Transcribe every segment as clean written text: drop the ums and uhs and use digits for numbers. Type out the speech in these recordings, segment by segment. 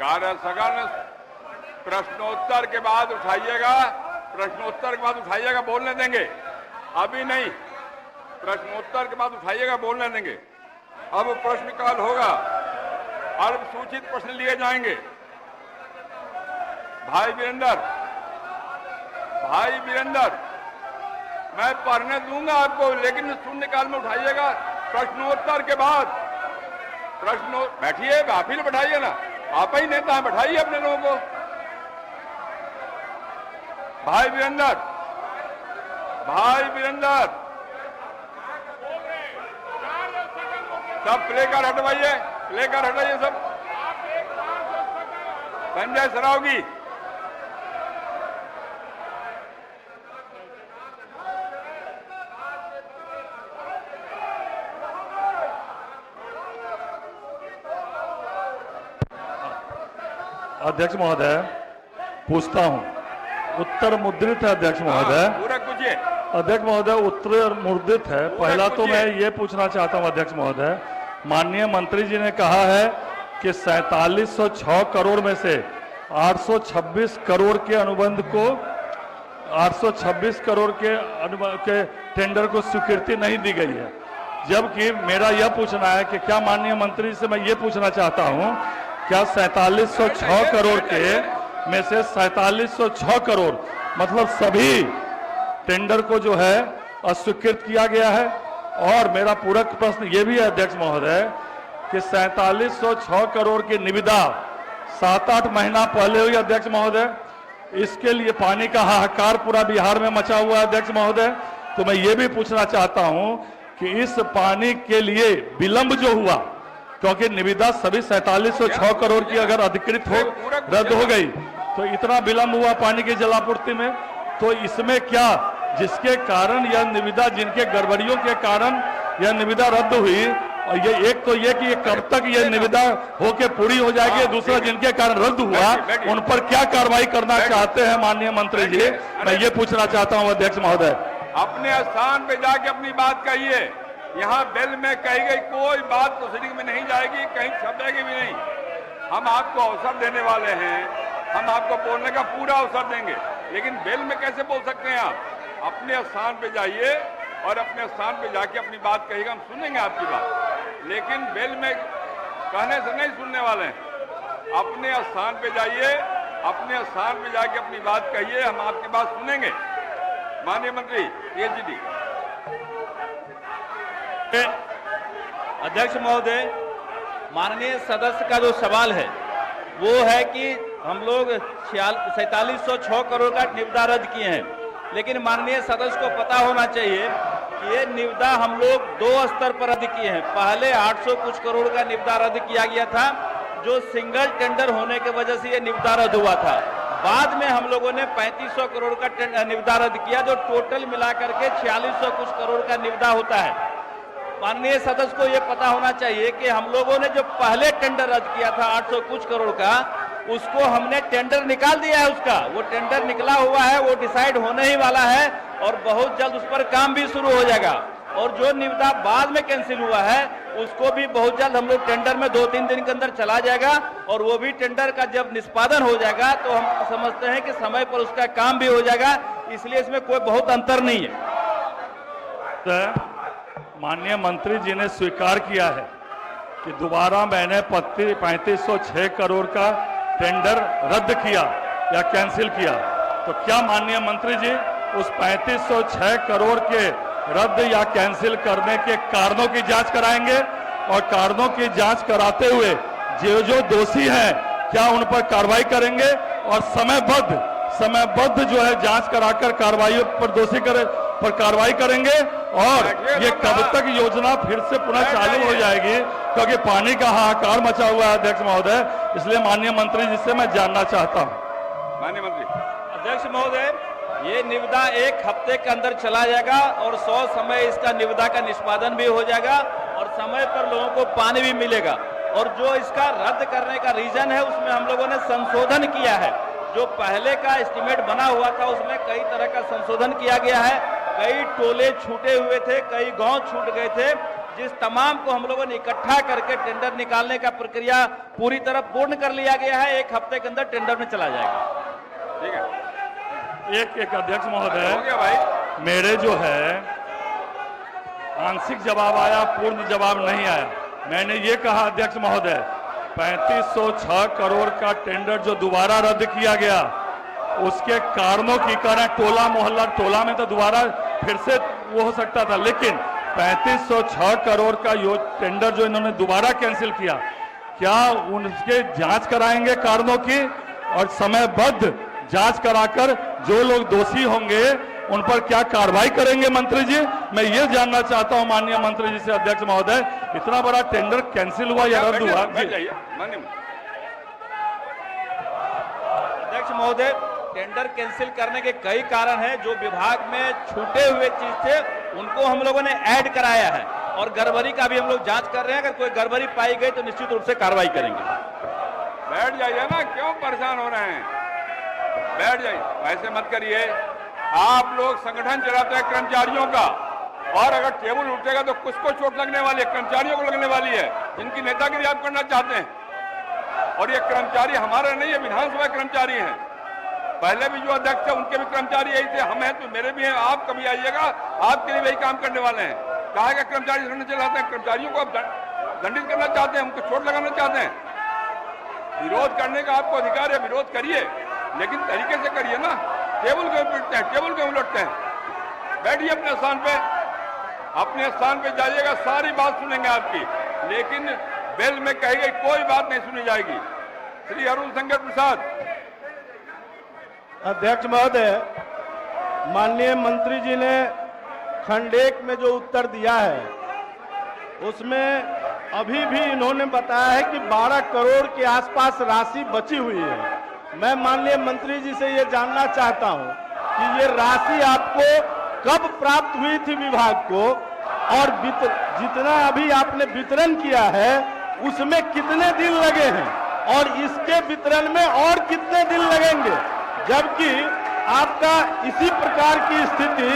कार्य स्थगन प्रश्नोत्तर के बाद उठाइएगा, प्रश्नोत्तर के बाद उठाइएगा, बोलने देंगे, अभी नहीं, प्रश्नोत्तर के बाद उठाइएगा, बोलने देंगे। अब प्रश्नकाल होगा, अल्प सूचित प्रश्न लिए जाएंगे। भाई वीरेंद्र, मैं पढ़ने दूंगा आपको, लेकिन शून्यकाल में उठाइएगा। प्रश्नोत्तर के बाद बैठिए, आप ही बैठाइए ना, आप ही नेता हैं, बैठाइए अपने लोगों को। भाई वीरेंद्र, सब प्लेकार हटवाइए, सब। संजय सरावगी, अध्यक्ष महोदय, पूछता हूं, उत्तर मुद्रित है अध्यक्ष महोदय। पूरा पूछिए। अध्यक्ष महोदय, उत्तर मुद्रित है। पहला तो मैं ये पूछना चाहता हूं अध्यक्ष महोदय, माननीय मंत्री जी ने कहा है कि 4706 करोड़ में से 826 करोड़ के अनुबंध को 826 करोड़ के टेंडर को स्वीकृति नहीं दी गई है। जबकि मेरा यह पूछना है कि क्या माननीय मंत्री जी से मैं ये पूछना चाहता हूं, क्या 4706 करोड़ के में से 4706 करोड़ मतलब सभी टेंडर को जो है अस्वीकृत किया गया है? और मेरा पूरक प्रश्न ये भी है अध्यक्ष महोदय कि 4706 करोड़ की निविदा 7-8 महीना पहले हुई अध्यक्ष महोदय। इसके लिए पानी का हाहाकार पूरा बिहार में मचा हुआ है अध्यक्ष महोदय। तो मैं ये भी पूछना चाहता हूं कि इस पानी के लिए विलंब जो हुआ, क्योंकि निविदा सभी 4706 करोड़ की अगर अधिकृत हो रद्द हो गई तो इतना विलंब हुआ पानी की जलापूर्ति में, तो इसमें क्या जिसके कारण यह निविदा, जिनके गड़बड़ियों के कारण यह निविदा रद्द हुई, और ये एक तो ये कि ये कब तक यह निविदा होके पूरी हो जाएगी, दूसरा जिनके कारण रद्द हुआ उन पर क्या कार्रवाई करना चाहते हैं माननीय मंत्री जी, मैं ये पूछना चाहता हूं अध्यक्ष महोदय। अपने स्थान पे जाके अपनी बात कहिए। यहाँ बिल में कही गई कोई बात प्रोसीडिंग में नहीं जाएगी, कहीं छपेगी भी नहीं। हम आपको अवसर देने वाले हैं, हम आपको बोलने का पूरा अवसर देंगे, लेकिन बिल में कैसे बोल सकते हैं आप? अपने स्थान पे जाइए और अपने स्थान पे जाके अपनी बात कहिएगा, हम सुनेंगे आपकी बात, लेकिन बिल में कहने से नहीं सुनने वाले हैं। अपने स्थान पे जाइए, अपने स्थान पे जाके अपनी बात कहिए, हम आपकी बात सुनेंगे। माननीय मंत्री जी। अध्यक्ष महोदय, माननीय सदस्य का जो सवाल है वो है कि हम लोग 4706 करोड़ का निविदा रद्द किए हैं, लेकिन माननीय सदस्य को पता होना चाहिए कि ये निविदा हम लोग 2 स्तर पर रद्द किए हैं। पहले 800 कुछ करोड़ का निविदा रद्द किया गया था, जो सिंगल टेंडर होने की वजह से ये निविदा रद्द हुआ था। बाद में हम लोगों ने 3500 करोड़ का निविदा रद्द किया, जो टोटल मिलाकर के 4600 कुछ करोड़ का निविदा होता है। माननीय सदस्य को यह पता होना चाहिए कि हम लोगों ने जो पहले टेंडर रद्द किया था 800 कुछ करोड़ का, उसको हमने टेंडर निकाल दिया है। उसका वो टेंडर निकला हुआ है, वो डिसाइड होने ही वाला है और बहुत जल्द उस पर काम भी शुरू हो जाएगा। और जो निविदा बाद में कैंसिल हुआ है उसको भी बहुत जल्द हम लोग टेंडर में 2-3 दिन के अंदर चला जाएगा, और वो भी टेंडर का जब निष्पादन हो जाएगा तो हम समझते हैं कि समय पर उसका काम भी हो जाएगा, इसलिए इसमें कोई बहुत अंतर नहीं है। माननीय मंत्री जी ने स्वीकार किया है कि दोबारा मैंने 3506 करोड़ का टेंडर रद्द किया या कैंसिल किया, तो क्या माननीय मंत्री जी उस 3506 करोड़ के रद्द या कैंसिल करने के कारणों की जांच कराएंगे, और कारणों की जांच कराते हुए जो दोषी हैं क्या उन पर कार्रवाई करेंगे, और समयबद्ध जो है जांच कराकर कार्रवाई पर दोषी पर कार्रवाई करेंगे, और ये कब तक योजना फिर से पुनः चालू हो जाएगी, क्योंकि पानी का हाहाकार मचा हुआ है अध्यक्ष महोदय। इसलिए माननीय मंत्री जी से मैं जानना चाहता हूं। माननीय मंत्री। अध्यक्ष महोदय, ये निविदा 1 हफ्ते के अंदर चला जाएगा और 100 समय इसका निविदा का निष्पादन भी हो जाएगा और समय पर लोगों को पानी भी मिलेगा। और जो इसका रद्द करने का रीजन है उसमें हम लोगों ने संशोधन किया है। जो पहले का एस्टीमेट बना हुआ था उसमें कई तरह का संशोधन किया गया है, कई टोले छूटे हुए थे, कई गांव छूट गए थे, जिस तमाम को हम लोगों ने इकट्ठा करके टेंडर निकालने का प्रक्रिया पूरी तरह पूर्ण कर लिया गया है। 1 हफ्ते के अंदर टेंडर में चला जाएगा। ठीक है। एक अध्यक्ष हो महोदय, गया भाई। मेरे जो है आंशिक जवाब आया, पूर्ण जवाब नहीं आया। मैंने ये कहा अध्यक्ष महोदय, 3506 करोड़ का टेंडर जो दोबारा रद्द किया गया, उसके कारणों की कारण टोला मोहल्ला, टोला में तो दोबारा फिर से वो हो सकता था, लेकिन 3506 करोड़ का टेंडर जो इन्होंने दोबारा कैंसिल किया, क्या उनके जांच कराएंगे कारणों की, और समयबद्ध जांच कराकर जो लोग दोषी होंगे उन पर क्या कार्रवाई करेंगे मंत्री जी? मैं ये जानना चाहता हूं माननीय मंत्री जी से अध्यक्ष महोदय, इतना बड़ा टेंडर कैंसिल हुआ या रद्द हुआ? अध्यक्ष महोदय, टेंडर कैंसिल करने के कई कारण हैं। जो विभाग में छूटे हुए चीज थे उनको हम लोगों ने ऐड कराया है, और गड़बड़ी का भी हम लोग जांच कर रहे हैं। अगर कोई गड़बड़ी पाई गई तो निश्चित रूप से कार्रवाई करेंगे। बैठ जाइए ना, क्यों परेशान हो रहे हैं? बैठ जाइए, ऐसे मत करिए। आप लोग संगठन चलाते हैं कर्मचारियों का, और अगर टेबल उठेगा तो कुछ को चोट लगने वाली है, कर्मचारियों को लगने वाली है, जिनकी नेतागिरी आप करना चाहते हैं। और ये कर्मचारी हमारे नहीं है, विधानसभा कर्मचारी हैं। पहले भी जो अध्यक्ष थे उनके भी कर्मचारी यही थे, हम हैं तो मेरे भी हैं। आप कभी आइएगा, आपके लिए वही काम करने वाले हैं। कहा कि कर्मचारी संगठन चलाते हैं, कर्मचारियों को आप दंडित करना चाहते हैं, उनको चोट लगाना चाहते हैं। विरोध करने का आपको अधिकार है, विरोध करिए, लेकिन तरीके से करिए ना। टेबल क्यों पीटते हैं, टेबल क्यों उलटते हैं? बैठिए अपने स्थान पे, अपने स्थान पे जाइएगा, सारी बात सुनेंगे आपकी, लेकिन बेल में कही गई कोई बात नहीं सुनी जाएगी। श्री अरुण शंकर प्रसाद। अध्यक्ष महोदय, माननीय मंत्री जी ने खंड 1 में जो उत्तर दिया है उसमें अभी भी इन्होंने बताया है कि 12 करोड़ के आसपास राशि बची हुई है। मैं माननीय मंत्री जी से ये जानना चाहता हूं कि ये राशि आपको कब प्राप्त हुई थी विभाग को, और जितना अभी आपने वितरण किया है उसमें कितने दिन लगे हैं, और इसके वितरण में और कितने दिन लगेंगे? जबकि आपका इसी प्रकार की स्थिति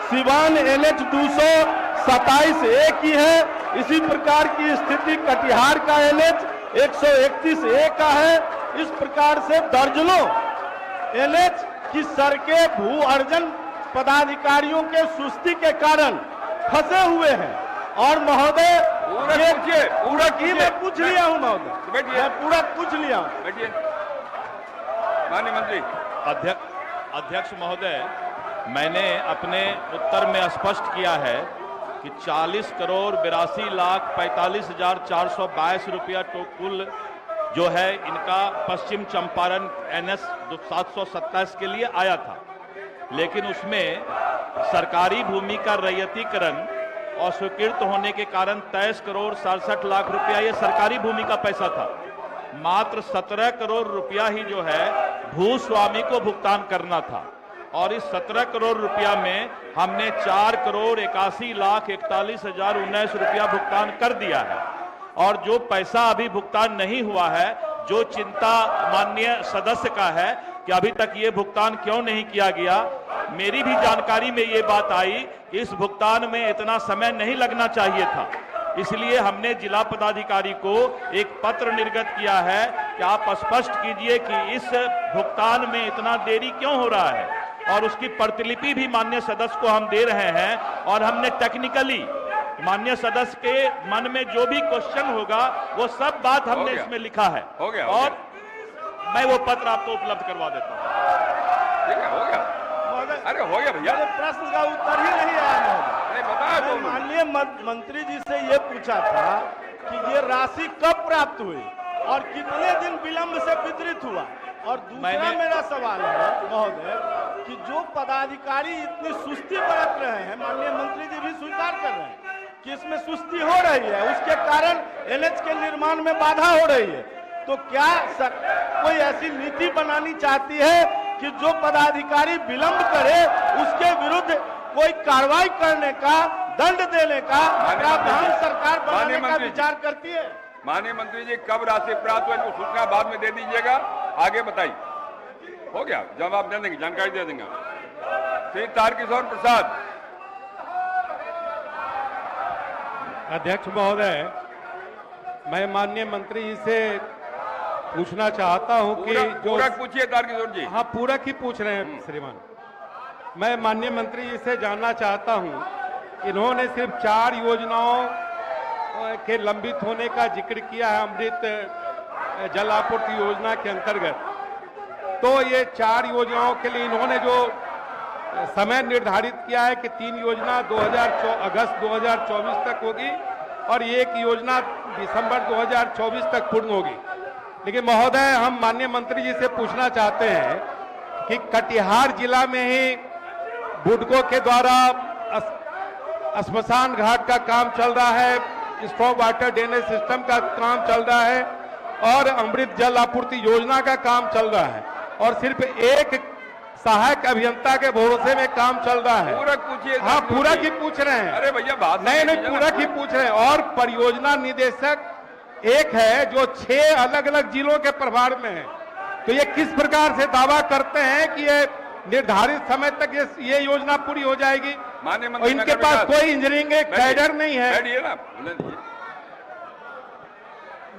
सिवान NH 227A की है, इसी प्रकार की स्थिति कटिहार का NH 131A का है। इस प्रकार से दर्जनों NH की सड़कें भू अर्जन पदाधिकारियों के सुस्ती के कारण फंसे हुए हैं। और महोदय, पूरा की मैं पूछ लिया हूं महोदय, मैं पूरा पूछ लिया हूं। बैठिए माननीय मंत्री। अध्यक्ष महोदय, मैंने अपने उत्तर में स्पष्ट किया है कि 40 करोड़ 82 लाख 45,422 रुपया तो कुल जो है इनका पश्चिम चंपारण NS 727 के लिए आया था, लेकिन उसमें सरकारी भूमि का रैयतीकरण अस्वीकृत होने के कारण 23 करोड़ 67 लाख रुपया ये सरकारी भूमि का पैसा था। मात्र 17 करोड़ रुपया ही जो है भूस्वामी को भुगतान करना था, और इस 17 करोड़ रुपया में हमने 4 करोड़ 81 लाख 41,019 रुपया भुगतान कर दिया है। और जो पैसा अभी भुगतान नहीं हुआ है, जो चिंता माननीय सदस्य का है कि अभी तक ये भुगतान क्यों नहीं किया गया, मेरी भी जानकारी में ये बात आई कि इस भुगतान में इतना समय नहीं लगना चाहिए था। इसलिए हमने जिला पदाधिकारी को एक पत्र निर्गत किया है कि आप स्पष्ट कीजिए कि इस भुगतान में इतना देरी क्यों हो रहा है, और उसकी प्रतिलिपि भी माननीय सदस्य को हम दे रहे हैं। और हमने टेक्निकली माननीय सदस्य के मन में जो भी क्वेश्चन होगा वो सब बात हमने इसमें लिखा है, हो गया, और मैं वो पत्र आपको उपलब्ध करवा देता हूँ। ठीक है, हो गया। अरे हो गया भैया, प्रश्न का उत्तर ही नहीं आया महोदय। नहीं बताया तो माननीय मंत्री जी से ये पूछा था कि ये राशि कब प्राप्त हुई और कितने दिन विलंब से वितरित हुआ। और दूसरा मेरा सवाल है महोदय कि जो पदाधिकारी इतनी सुस्ती बरत रहे हैं, माननीय मंत्री जी भी स्वीकार कर रहे हैं कि इसमें सुस्ती हो रही है, उसके कारण NH के निर्माण में बाधा हो रही है, तो क्या कोई ऐसी नीति बनानी चाहती है कि जो पदाधिकारी विलंब करे उसके विरुद्ध कोई कार्रवाई करने का, दंड देने का प्रावधान सरकार बनाने का विचार करती है? माननीय मंत्री जी, कब राशि प्राप्त हुई उसको सूचना बाद में दे दीजिएगा, आगे बताइए। हो गया, जवाब दे देंगे, जानकारी दे देंगे। श्री तारकिशोर प्रसाद। अध्यक्ष महोदय, मैं माननीय मंत्री जी से पूछना चाहता हूं कि जो पूरक पूछिए तारकिशोर जी। हाँ, पूरक ही पूछ रहे हैं श्रीमान। मैं माननीय मंत्री जी से जानना चाहता हूं, इन्होंने सिर्फ 4 योजनाओं के लंबित होने का जिक्र किया है अमृत जल आपूर्ति योजना के अंतर्गत। तो ये 4 योजनाओं के लिए इन्होंने जो समय निर्धारित किया है कि 3 योजना अगस्त 2024 तक होगी और एक योजना दिसंबर 2024 तक पूर्ण होगी। लेकिन महोदय, हम माननीय मंत्री जी से पूछना चाहते हैं कि कटिहार जिला में ही बुडको के द्वारा श्मशान घाट का काम चल रहा है, स्ट्रॉन्ग वाटर ड्रेनेज सिस्टम का काम चल रहा है और अमृत जल आपूर्ति योजना का काम चल रहा है और सिर्फ एक सहायक अभियंता के भरोसे में काम चल रहा है। पूरक पूछिए। हाँ, पूरक ही पूछ रहे हैं। अरे भैया बात नहीं, पूरक ही पूछ रहे हैं। और परियोजना निदेशक एक है जो 6 अलग अलग जिलों के प्रभार में है। तो ये किस प्रकार से दावा करते हैं कि ये निर्धारित समय तक ये योजना पूरी हो जाएगी? माननीय और मंत्री इनके पास कोई इंजीनियरिंग कैडर नहीं है। बैठिए ना, बोलने दीजिए।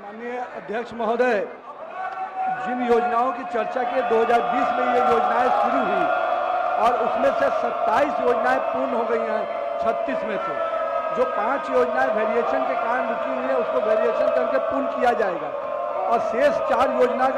माननीय अध्यक्ष महोदय, जिन योजनाओं की चर्चा की 2020 में ये योजनाएं शुरू हुई और उसमें से 27 योजनाएं पूर्ण हो गई हैं 36 में से। जो 5 योजनाएं वेरिएशन के कारण रुकी हुई है उसको वेरिएशन करके पूर्ण किया जाएगा और शेष 4 योजना का